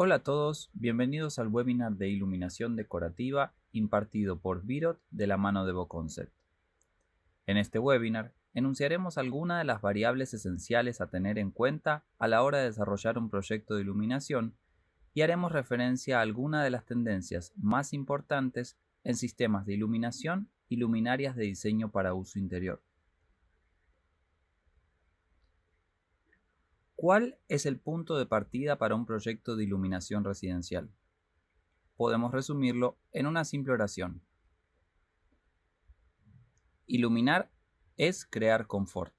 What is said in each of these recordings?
Hola a todos, bienvenidos al webinar de iluminación decorativa impartido por Virot de la mano de Boconcept. En este webinar enunciaremos algunas de las variables esenciales a tener en cuenta a la hora de desarrollar un proyecto de iluminación y haremos referencia a algunas de las tendencias más importantes en sistemas de iluminación y luminarias de diseño para uso interior. ¿Cuál es el punto de partida para un proyecto de iluminación residencial? Podemos resumirlo en una simple oración. Iluminar es crear confort.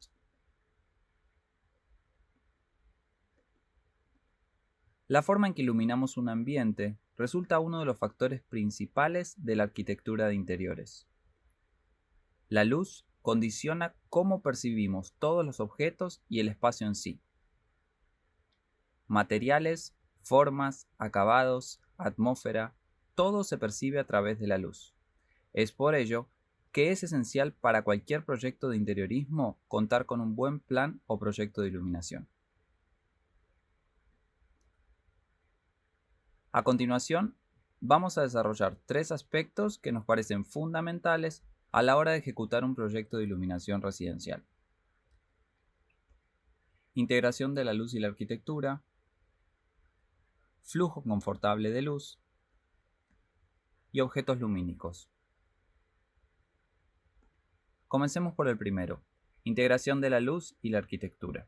La forma en que iluminamos un ambiente resulta uno de los factores principales de la arquitectura de interiores. La luz condiciona cómo percibimos todos los objetos y el espacio en sí. Materiales, formas, acabados, atmósfera, todo se percibe a través de la luz. Es por ello que es esencial para cualquier proyecto de interiorismo contar con un buen plan o proyecto de iluminación. A continuación, vamos a desarrollar tres aspectos que nos parecen fundamentales a la hora de ejecutar un proyecto de iluminación residencial. Integración de la luz y la arquitectura, flujo confortable de luz y objetos lumínicos. Comencemos por el primero, integración de la luz y la arquitectura.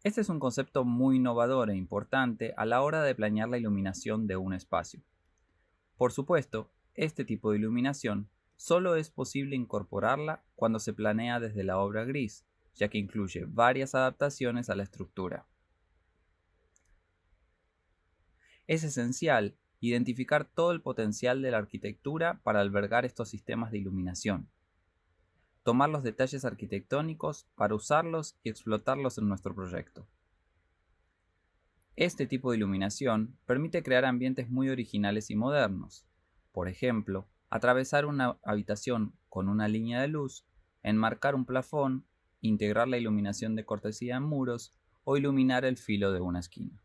Este es un concepto muy innovador e importante a la hora de planear la iluminación de un espacio. Por supuesto, este tipo de iluminación solo es posible incorporarla cuando se planea desde la obra gris, ya que incluye varias adaptaciones a la estructura. Es esencial identificar todo el potencial de la arquitectura para albergar estos sistemas de iluminación, tomar los detalles arquitectónicos para usarlos y explotarlos en nuestro proyecto. Este tipo de iluminación permite crear ambientes muy originales y modernos. Por ejemplo, atravesar una habitación con una línea de luz, enmarcar un plafón, integrar la iluminación de cortesía en muros o iluminar el filo de una esquina.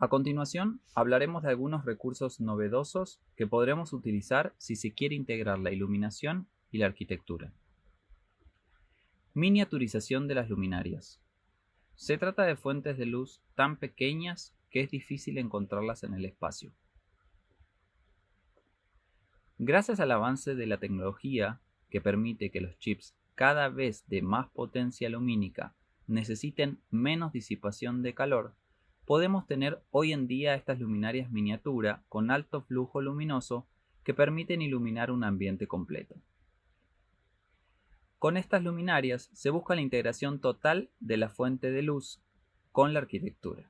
A continuación, hablaremos de algunos recursos novedosos que podremos utilizar si se quiere integrar la iluminación y la arquitectura. Miniaturización de las luminarias. Se trata de fuentes de luz tan pequeñas que es difícil encontrarlas en el espacio. Gracias al avance de la tecnología, que permite que los chips cada vez de más potencia lumínica necesiten menos disipación de calor, podemos tener hoy en día estas luminarias miniatura con alto flujo luminoso que permiten iluminar un ambiente completo. Con estas luminarias se busca la integración total de la fuente de luz con la arquitectura.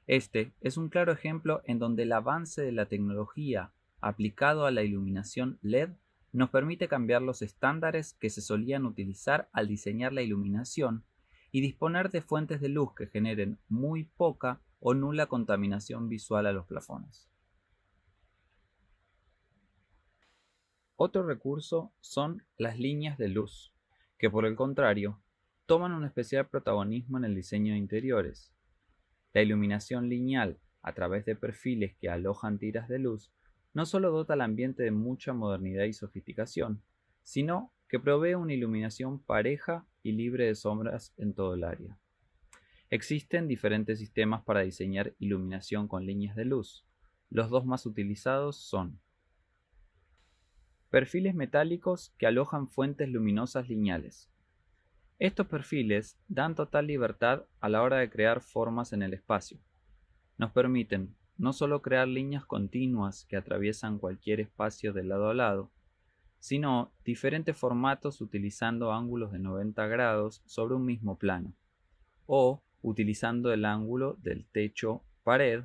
Este es un claro ejemplo en donde el avance de la tecnología aplicado a la iluminación LED nos permite cambiar los estándares que se solían utilizar al diseñar la iluminación y disponer de fuentes de luz que generen muy poca o nula contaminación visual a los plafones. Otro recurso son las líneas de luz, que por el contrario, toman un especial protagonismo en el diseño de interiores. La iluminación lineal, a través de perfiles que alojan tiras de luz, no solo dota al ambiente de mucha modernidad y sofisticación, sino que provee una iluminación pareja y libre de sombras en todo el área. Existen diferentes sistemas para diseñar iluminación con líneas de luz. Los dos más utilizados son perfiles metálicos que alojan fuentes luminosas lineales. Estos perfiles dan total libertad a la hora de crear formas en el espacio. Nos permiten no solo crear líneas continuas que atraviesan cualquier espacio de lado a lado, sino diferentes formatos utilizando ángulos de 90 grados sobre un mismo plano, o utilizando el ángulo del techo-pared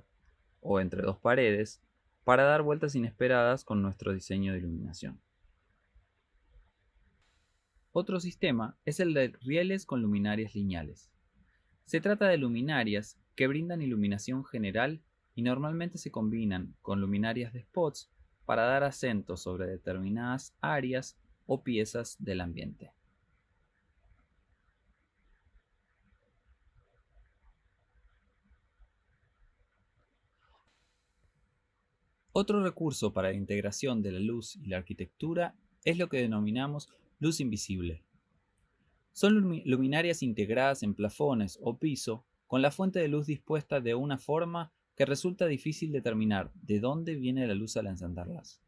o entre dos paredes para dar vueltas inesperadas con nuestro diseño de iluminación. Otro sistema es el de rieles con luminarias lineales. Se trata de luminarias que brindan iluminación general y normalmente se combinan con luminarias de spots para dar acento sobre determinadas áreas o piezas del ambiente. Otro recurso para la integración de la luz y la arquitectura es lo que denominamos luz invisible. Son luminarias integradas en plafones o piso con la fuente de luz dispuesta de una forma que resulta difícil determinar de dónde viene la luz al encenderlas.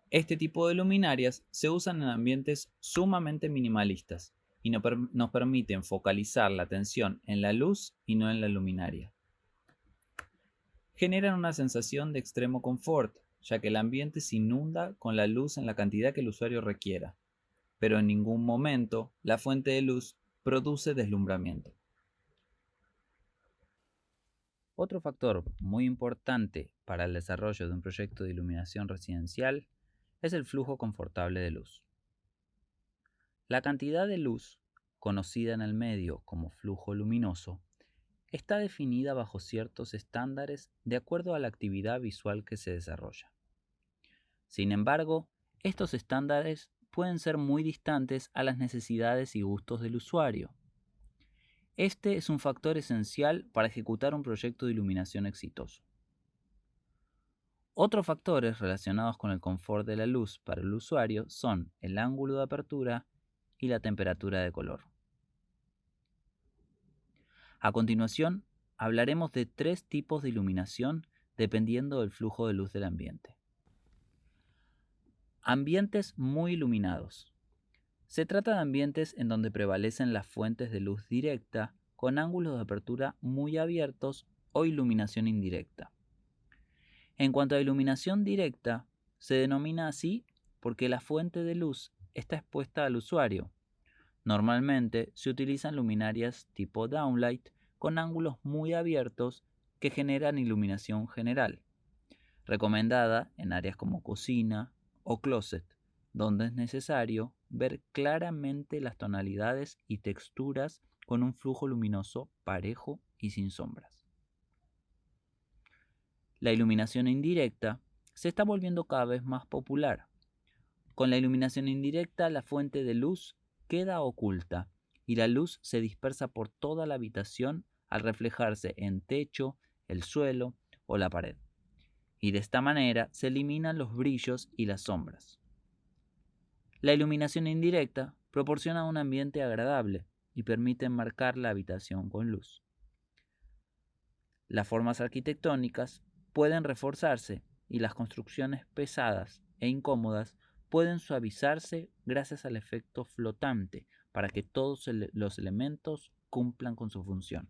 Este tipo de luminarias se usan en ambientes sumamente minimalistas y nos permiten focalizar la atención en la luz y no en la luminaria. Generan una sensación de extremo confort, ya que el ambiente se inunda con la luz en la cantidad que el usuario requiera, pero en ningún momento la fuente de luz produce deslumbramiento. Otro factor muy importante para el desarrollo de un proyecto de iluminación residencial es el flujo confortable de luz. La cantidad de luz, conocida en el medio como flujo luminoso, está definida bajo ciertos estándares de acuerdo a la actividad visual que se desarrolla. Sin embargo, estos estándares pueden ser muy distantes a las necesidades y gustos del usuario. Este es un factor esencial para ejecutar un proyecto de iluminación exitoso. Otros factores relacionados con el confort de la luz para el usuario son el ángulo de apertura y la temperatura de color. A continuación, hablaremos de 3 tipos de iluminación dependiendo del flujo de luz del ambiente. Ambientes muy iluminados. Se trata de ambientes en donde prevalecen las fuentes de luz directa con ángulos de apertura muy abiertos o iluminación indirecta. En cuanto a iluminación directa, se denomina así porque la fuente de luz está expuesta al usuario. Normalmente se utilizan luminarias tipo downlight con ángulos muy abiertos que generan iluminación general, recomendada en áreas como cocina o closet, donde es necesario ver claramente las tonalidades y texturas con un flujo luminoso parejo y sin sombras. La iluminación indirecta se está volviendo cada vez más popular. Con la iluminación indirecta, la fuente de luz queda oculta y la luz se dispersa por toda la habitación al reflejarse en techo, el suelo o la pared. Y de esta manera se eliminan los brillos y las sombras. La iluminación indirecta proporciona un ambiente agradable y permite enmarcar la habitación con luz. Las formas arquitectónicas pueden reforzarse y las construcciones pesadas e incómodas pueden suavizarse gracias al efecto flotante para que todos los elementos cumplan con su función.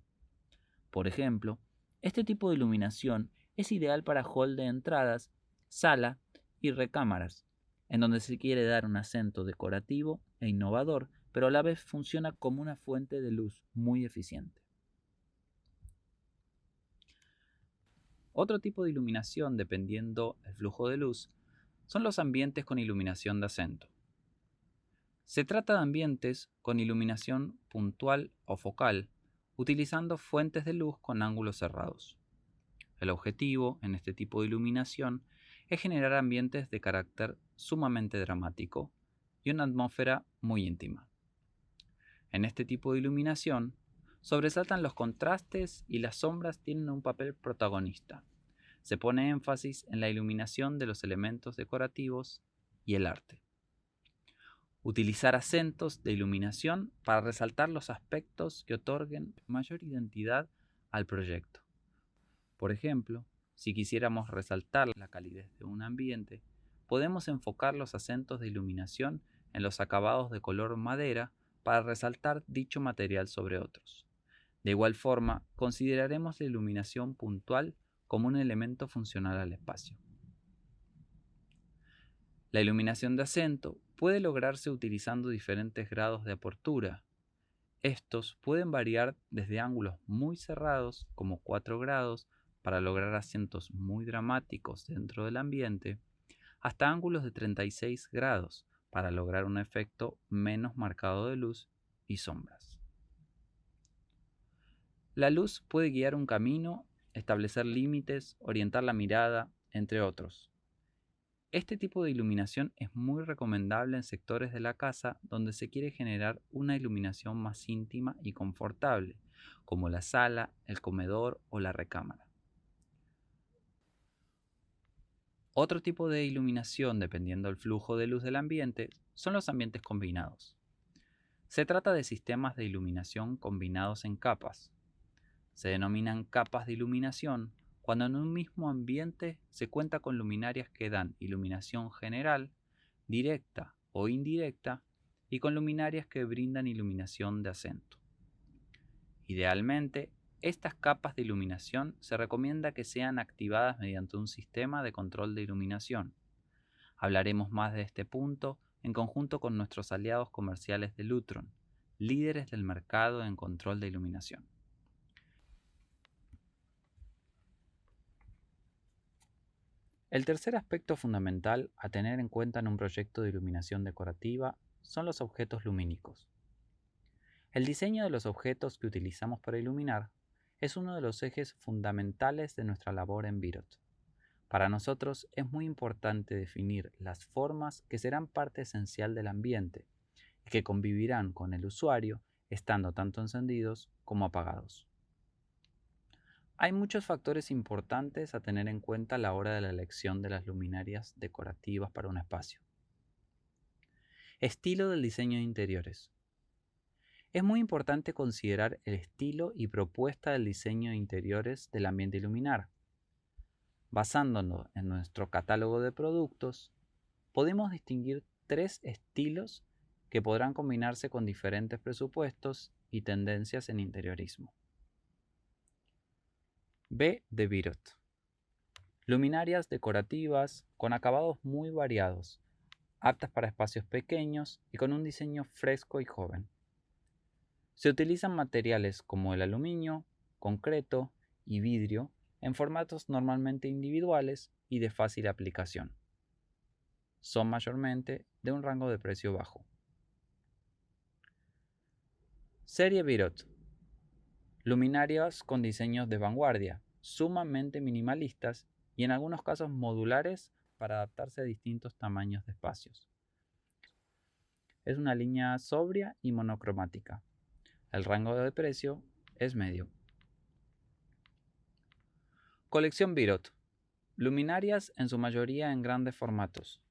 Por ejemplo, este tipo de iluminación es ideal para hall de entradas, sala y recámaras, en donde se quiere dar un acento decorativo e innovador, pero a la vez funciona como una fuente de luz muy eficiente. Otro tipo de iluminación, dependiendo del flujo de luz, son los ambientes con iluminación de acento. Se trata de ambientes con iluminación puntual o focal, utilizando fuentes de luz con ángulos cerrados. El objetivo en este tipo de iluminación es generar ambientes de carácter sumamente dramático y una atmósfera muy íntima. En este tipo de iluminación, sobresaltan los contrastes y las sombras tienen un papel protagonista. Se pone énfasis en la iluminación de los elementos decorativos y el arte. Utilizar acentos de iluminación para resaltar los aspectos que otorguen mayor identidad al proyecto. Por ejemplo, si quisiéramos resaltar la calidez de un ambiente, podemos enfocar los acentos de iluminación en los acabados de color madera para resaltar dicho material sobre otros. De igual forma, consideraremos la iluminación puntual como un elemento funcional al espacio. La iluminación de acento puede lograrse utilizando diferentes grados de apertura. Estos pueden variar desde ángulos muy cerrados, como 4 grados, para lograr acentos muy dramáticos dentro del ambiente, hasta ángulos de 36 grados, para lograr un efecto menos marcado de luz y sombras. La luz puede guiar un camino, establecer límites, orientar la mirada, entre otros. Este tipo de iluminación es muy recomendable en sectores de la casa donde se quiere generar una iluminación más íntima y confortable, como la sala, el comedor o la recámara. Otro tipo de iluminación, dependiendo del flujo de luz del ambiente, son los ambientes combinados. Se trata de sistemas de iluminación combinados en capas. Se denominan capas de iluminación cuando en un mismo ambiente se cuenta con luminarias que dan iluminación general, directa o indirecta, y con luminarias que brindan iluminación de acento. Idealmente, estas capas de iluminación se recomienda que sean activadas mediante un sistema de control de iluminación. Hablaremos más de este punto en conjunto con nuestros aliados comerciales de Lutron, líderes del mercado en control de iluminación. El tercer aspecto fundamental a tener en cuenta en un proyecto de iluminación decorativa son los objetos lumínicos. El diseño de los objetos que utilizamos para iluminar es uno de los ejes fundamentales de nuestra labor en Virot. Para nosotros es muy importante definir las formas que serán parte esencial del ambiente y que convivirán con el usuario estando tanto encendidos como apagados. Hay muchos factores importantes a tener en cuenta a la hora de la elección de las luminarias decorativas para un espacio. Estilo del diseño de interiores. Es muy importante considerar el estilo y propuesta del diseño de interiores del ambiente iluminar. Basándonos en nuestro catálogo de productos, podemos distinguir 3 estilos que podrán combinarse con diferentes presupuestos y tendencias en interiorismo. B de Virot. Luminarias decorativas con acabados muy variados, aptas para espacios pequeños y con un diseño fresco y joven. Se utilizan materiales como el aluminio, concreto y vidrio en formatos normalmente individuales y de fácil aplicación. Son mayormente de un rango de precio bajo. Serie Virot. Luminarias con diseños de vanguardia, sumamente minimalistas y en algunos casos modulares para adaptarse a distintos tamaños de espacios. Es una línea sobria y monocromática. El rango de precio es medio. Colección Virot. Luminarias en su mayoría en grandes formatos.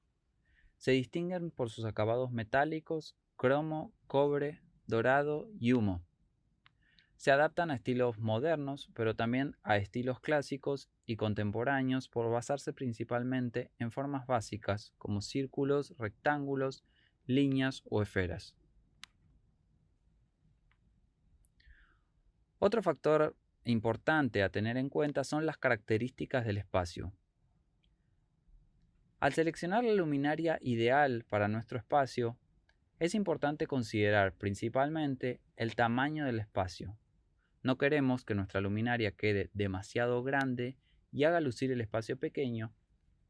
Se distinguen por sus acabados metálicos, cromo, cobre, dorado y humo. Se adaptan a estilos modernos, pero también a estilos clásicos y contemporáneos por basarse principalmente en formas básicas como círculos, rectángulos, líneas o esferas. Otro factor importante a tener en cuenta son las características del espacio. Al seleccionar la luminaria ideal para nuestro espacio, es importante considerar principalmente el tamaño del espacio. No queremos que nuestra luminaria quede demasiado grande y haga lucir el espacio pequeño,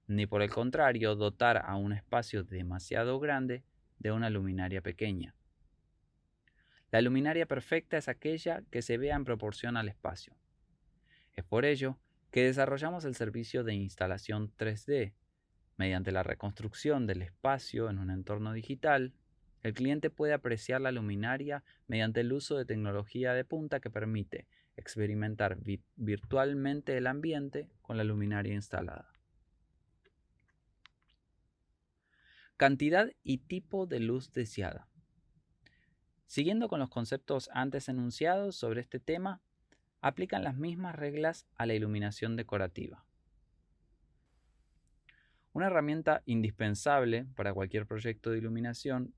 ni por el contrario dotar a un espacio demasiado grande de una luminaria pequeña. La luminaria perfecta es aquella que se vea en proporción al espacio. Es por ello que desarrollamos el servicio de instalación 3D. Mediante la reconstrucción del espacio en un entorno digital, el cliente puede apreciar la luminaria mediante el uso de tecnología de punta que permite experimentar virtualmente el ambiente con la luminaria instalada. Cantidad y tipo de luz deseada. Siguiendo con los conceptos antes enunciados sobre este tema, aplican las mismas reglas a la iluminación decorativa. Una herramienta indispensable para cualquier proyecto de iluminación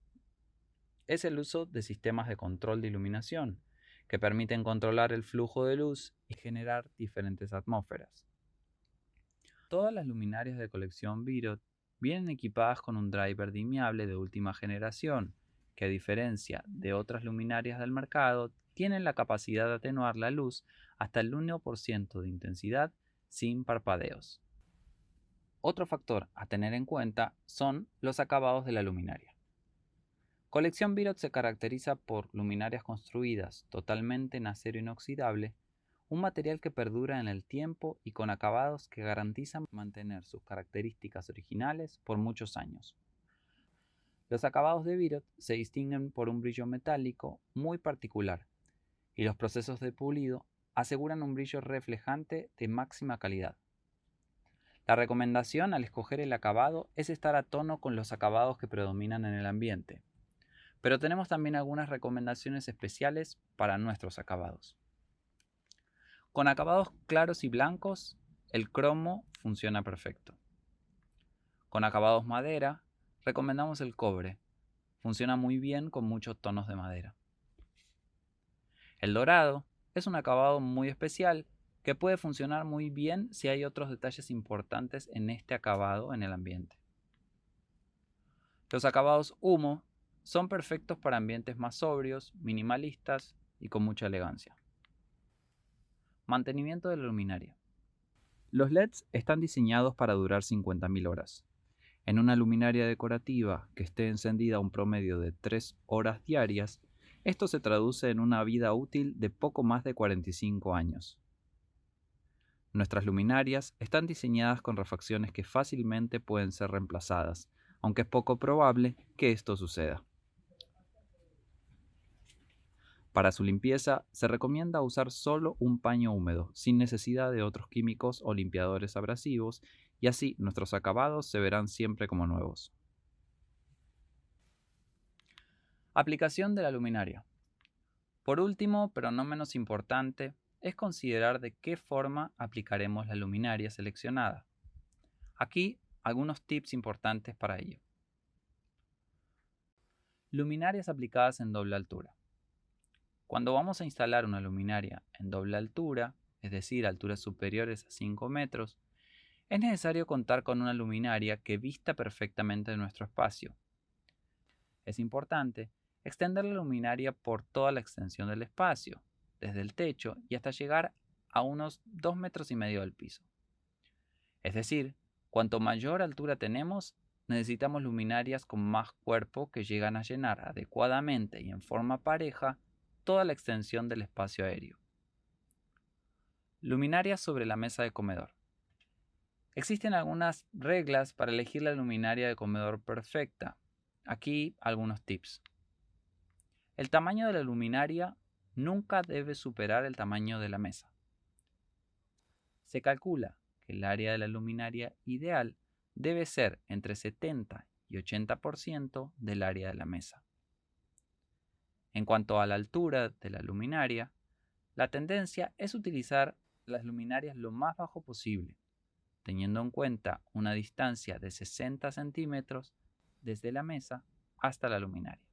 es el uso de sistemas de control de iluminación, que permiten controlar el flujo de luz y generar diferentes atmósferas. Todas las luminarias de colección Virot vienen equipadas con un driver dimmable de última generación, que a diferencia de otras luminarias del mercado, tienen la capacidad de atenuar la luz hasta el 1% de intensidad sin parpadeos. Otro factor a tener en cuenta son los acabados de la luminaria. Colección Virot se caracteriza por luminarias construidas totalmente en acero inoxidable, un material que perdura en el tiempo y con acabados que garantizan mantener sus características originales por muchos años. Los acabados de Virot se distinguen por un brillo metálico muy particular y los procesos de pulido aseguran un brillo reflejante de máxima calidad. La recomendación al escoger el acabado es estar a tono con los acabados que predominan en el ambiente, pero tenemos también algunas recomendaciones especiales para nuestros acabados. Con acabados claros y blancos, el cromo funciona perfecto. Con acabados madera, recomendamos el cobre. Funciona muy bien con muchos tonos de madera. El dorado es un acabado muy especial que puede funcionar muy bien si hay otros detalles importantes en este acabado en el ambiente. Los acabados humo son perfectos para ambientes más sobrios, minimalistas y con mucha elegancia. Mantenimiento de la luminaria. Los LEDs están diseñados para durar 50.000 horas. En una luminaria decorativa que esté encendida un promedio de 3 horas diarias, esto se traduce en una vida útil de poco más de 45 años. Nuestras luminarias están diseñadas con refacciones que fácilmente pueden ser reemplazadas, aunque es poco probable que esto suceda. Para su limpieza, se recomienda usar solo un paño húmedo, sin necesidad de otros químicos o limpiadores abrasivos, y así nuestros acabados se verán siempre como nuevos. Aplicación de la luminaria. Por último, pero no menos importante, es considerar de qué forma aplicaremos la luminaria seleccionada. Aquí algunos tips importantes para ello. Luminarias aplicadas en doble altura. Cuando vamos a instalar una luminaria en doble altura, es decir, alturas superiores a 5 metros, es necesario contar con una luminaria que vista perfectamente nuestro espacio. Es importante extender la luminaria por toda la extensión del espacio, desde el techo y hasta llegar a unos 2,5 metros del piso. Es decir, cuanto mayor altura tenemos, necesitamos luminarias con más cuerpo que llegan a llenar adecuadamente y en forma pareja toda la extensión del espacio aéreo. Luminarias sobre la mesa de comedor. Existen algunas reglas para elegir la luminaria de comedor perfecta. Aquí algunos tips. El tamaño de la luminaria nunca debe superar el tamaño de la mesa. Se calcula que el área de la luminaria ideal debe ser entre 70 y 80% del área de la mesa. En cuanto a la altura de la luminaria, la tendencia es utilizar las luminarias lo más bajo posible, teniendo en cuenta una distancia de 60 centímetros desde la mesa hasta la luminaria.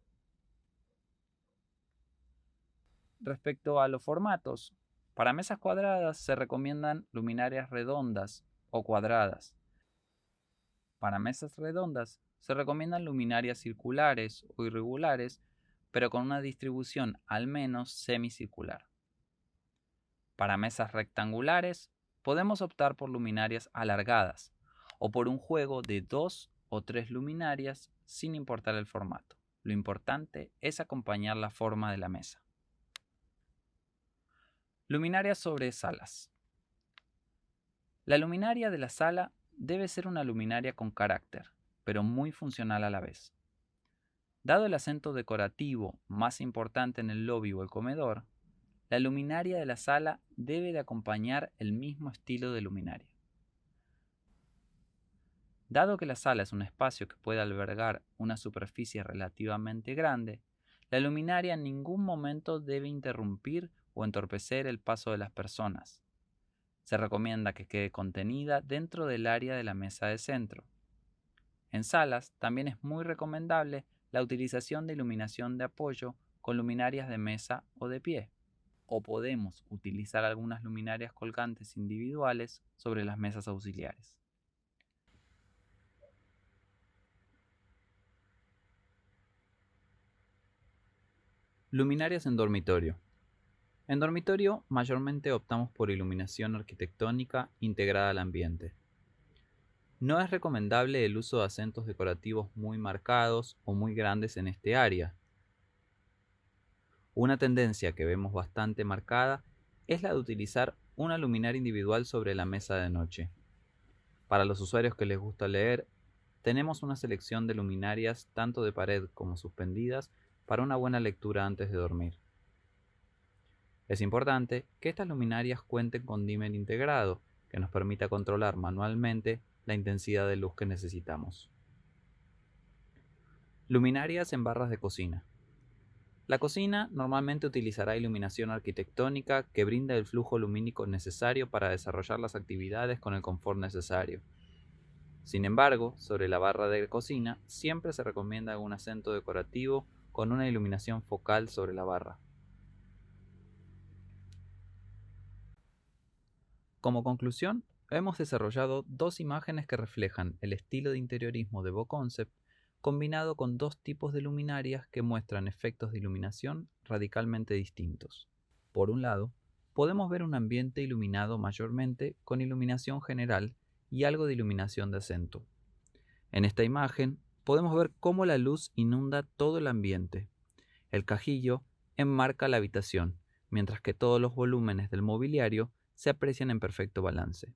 Respecto a los formatos, para mesas cuadradas se recomiendan luminarias redondas o cuadradas. Para mesas redondas se recomiendan luminarias circulares o irregulares, pero con una distribución al menos semicircular. Para mesas rectangulares podemos optar por luminarias alargadas o por un juego de 2 o 3 luminarias sin importar el formato. Lo importante es acompañar la forma de la mesa. Luminarias sobre salas. La luminaria de la sala debe ser una luminaria con carácter, pero muy funcional a la vez. Dado el acento decorativo más importante en el lobby o el comedor, la luminaria de la sala debe de acompañar el mismo estilo de luminaria. Dado que la sala es un espacio que puede albergar una superficie relativamente grande, la luminaria en ningún momento debe interrumpir o entorpecer el paso de las personas. Se recomienda que quede contenida dentro del área de la mesa de centro. En salas también es muy recomendable la utilización de iluminación de apoyo con luminarias de mesa o de pie, o podemos utilizar algunas luminarias colgantes individuales sobre las mesas auxiliares. Luminarias en dormitorio. En dormitorio mayormente optamos por iluminación arquitectónica integrada al ambiente. No es recomendable el uso de acentos decorativos muy marcados o muy grandes en este área. Una tendencia que vemos bastante marcada es la de utilizar una luminaria individual sobre la mesa de noche. Para los usuarios que les gusta leer, tenemos una selección de luminarias tanto de pared como suspendidas para una buena lectura antes de dormir. Es importante que estas luminarias cuenten con dimmer integrado, que nos permita controlar manualmente la intensidad de luz que necesitamos. Luminarias en barras de cocina. La cocina normalmente utilizará iluminación arquitectónica que brinda el flujo lumínico necesario para desarrollar las actividades con el confort necesario. Sin embargo, sobre la barra de cocina siempre se recomienda un acento decorativo con una iluminación focal sobre la barra. Como conclusión, hemos desarrollado dos imágenes que reflejan el estilo de interiorismo de BoConcept combinado con dos tipos de luminarias que muestran efectos de iluminación radicalmente distintos. Por un lado, podemos ver un ambiente iluminado mayormente con iluminación general y algo de iluminación de acento. En esta imagen podemos ver cómo la luz inunda todo el ambiente. El cajillo enmarca la habitación, mientras que todos los volúmenes del mobiliario se aprecian en perfecto balance.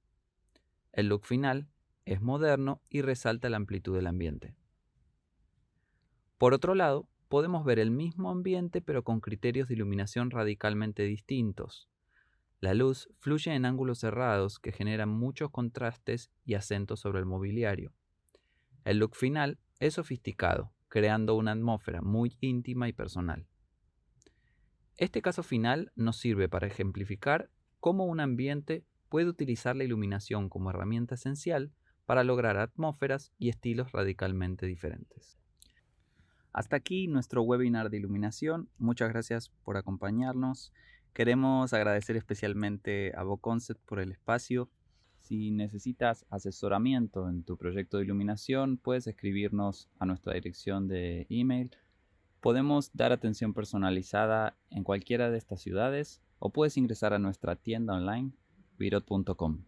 El look final es moderno y resalta la amplitud del ambiente. Por otro lado, podemos ver el mismo ambiente pero con criterios de iluminación radicalmente distintos. La luz fluye en ángulos cerrados que generan muchos contrastes y acentos sobre el mobiliario. El look final es sofisticado, creando una atmósfera muy íntima y personal. Este caso final nos sirve para ejemplificar cómo un ambiente puede utilizar la iluminación como herramienta esencial para lograr atmósferas y estilos radicalmente diferentes. Hasta aquí nuestro webinar de iluminación. Muchas gracias por acompañarnos. Queremos agradecer especialmente a BoConcept por el espacio. Si necesitas asesoramiento en tu proyecto de iluminación, puedes escribirnos a nuestra dirección de email. Podemos dar atención personalizada en cualquiera de estas ciudades o puedes ingresar a nuestra tienda online virot.com.